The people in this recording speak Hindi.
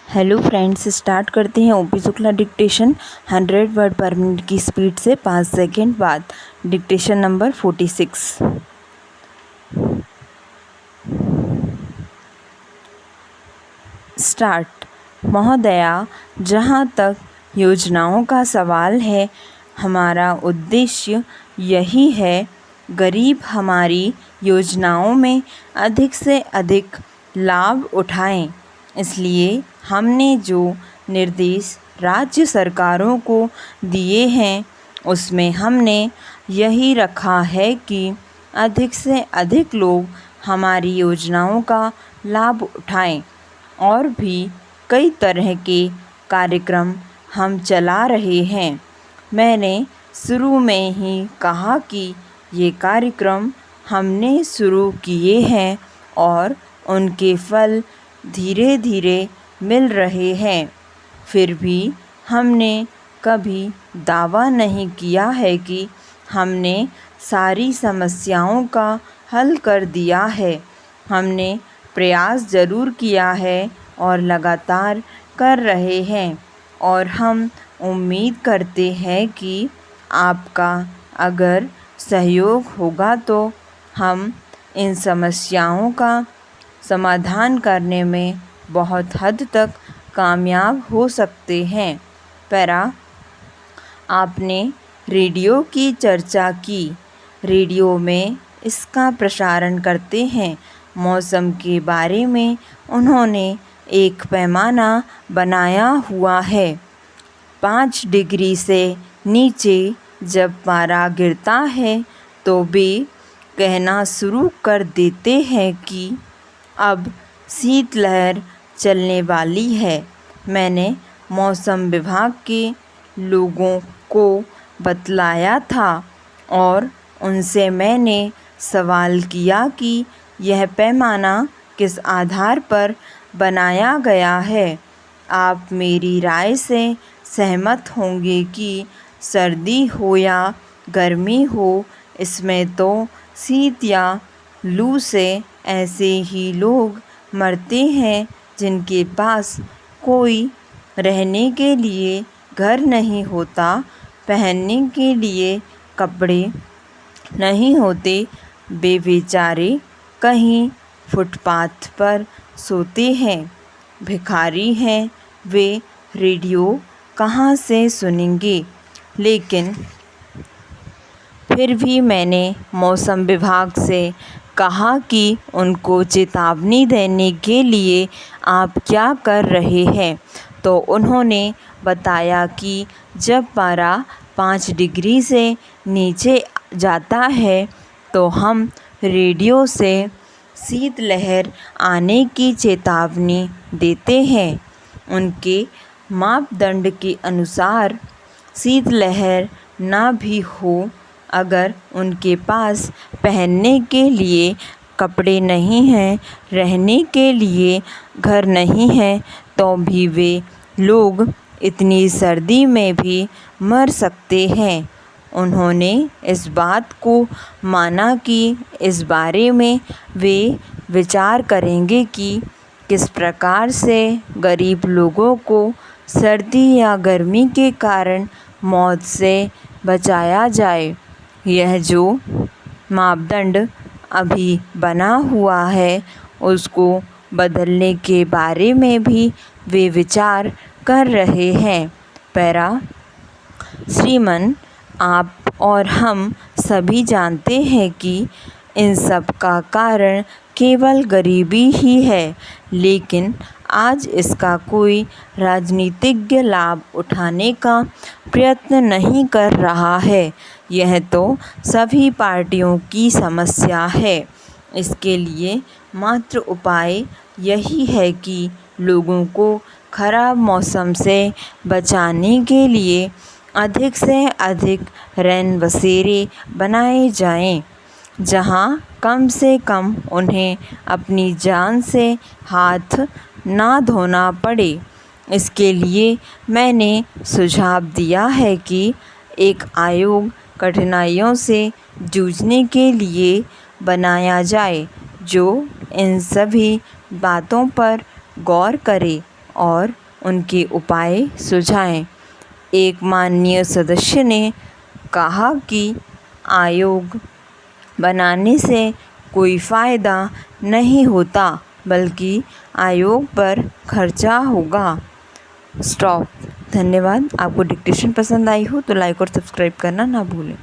हेलो फ्रेंड्स, स्टार्ट करते हैं ओपी शुक्ला डिक्टेशन 100 वर्ड पर मिनट की स्पीड से 5 सेकेंड बाद। Dictation number 46। स्टार्ट। महोदया, जहाँ तक योजनाओं का सवाल है, हमारा उद्देश्य यही है गरीब हमारी योजनाओं में अधिक से अधिक लाभ उठाएं। इसलिए हमने जो निर्देश राज्य सरकारों को दिए हैं उसमें हमने यही रखा है कि अधिक से अधिक लोग हमारी योजनाओं का लाभ उठाएं। और भी कई तरह के कार्यक्रम हम चला रहे हैं। मैंने शुरू में ही कहा कि ये कार्यक्रम हमने शुरू किए हैं और उनके फल धीरे धीरे मिल रहे हैं। फिर भी हमने कभी दावा नहीं किया है कि हमने सारी समस्याओं का हल कर दिया है। हमने प्रयास ज़रूर किया है और लगातार कर रहे हैं, और हम उम्मीद करते हैं कि आपका अगर सहयोग होगा तो हम इन समस्याओं का समाधान करने में बहुत हद तक कामयाब हो सकते हैं। पैरा, आपने रेडियो की चर्चा की। रेडियो में इसका प्रसारण करते हैं। मौसम के बारे में उन्होंने एक पैमाना बनाया हुआ है। 5 डिग्री से नीचे जब पारा गिरता है तो वे कहना शुरू कर देते हैं कि अब शीतलहर चलने वाली है। मैंने मौसम विभाग के लोगों को बतलाया था और उनसे मैंने सवाल किया कि यह पैमाना किस आधार पर बनाया गया है। आप मेरी राय से सहमत होंगे कि सर्दी हो या गर्मी हो, इसमें तो शीत या लू से ऐसे ही लोग मरते हैं जिनके पास कोई रहने के लिए घर नहीं होता, पहनने के लिए कपड़े नहीं होते। वे बेचारे कहीं फुटपाथ पर सोते हैं, भिखारी हैं। वे रेडियो कहाँ से सुनेंगे? लेकिन फिर भी मैंने मौसम विभाग से कहा कि उनको चेतावनी देने के लिए आप क्या कर रहे हैं। तो उन्होंने बताया कि जब पारा 5 डिग्री से नीचे जाता है तो हम रेडियो से शीतलहर आने की चेतावनी देते हैं। उनके मापदंड के अनुसार शीतलहर ना भी हो, अगर उनके पास पहनने के लिए कपड़े नहीं हैं, रहने के लिए घर नहीं है, तो भी वे लोग इतनी सर्दी में भी मर सकते हैं। उन्होंने इस बात को माना कि इस बारे में वे विचार करेंगे कि किस प्रकार से गरीब लोगों को सर्दी या गर्मी के कारण मौत से बचाया जाए। यह जो मापदंड अभी बना हुआ है उसको बदलने के बारे में भी वे विचार कर रहे हैं। पैरा, श्रीमान, आप और हम सभी जानते हैं कि इन सब का कारण केवल गरीबी ही है, लेकिन आज इसका कोई राजनीतिज्ञ लाभ उठाने का प्रयत्न नहीं कर रहा है। यह तो सभी पार्टियों की समस्या है। इसके लिए मात्र उपाय यही है कि लोगों को खराब मौसम से बचाने के लिए अधिक से अधिक रैन बसेरे बनाए जाएं, जहां कम से कम उन्हें अपनी जान से हाथ ना धोना पड़े। इसके लिए मैंने सुझाव दिया है कि एक आयोग कठिनाइयों से जूझने के लिए बनाया जाए जो इन सभी बातों पर गौर करे और उनके उपाय सुझाएं। एक माननीय सदस्य ने कहा कि आयोग बनाने से कोई फ़ायदा नहीं होता, बल्कि आयोग पर खर्चा होगा। स्टॉप। धन्यवाद। आपको डिक्टेशन पसंद आई हो तो लाइक और सब्सक्राइब करना ना भूलें।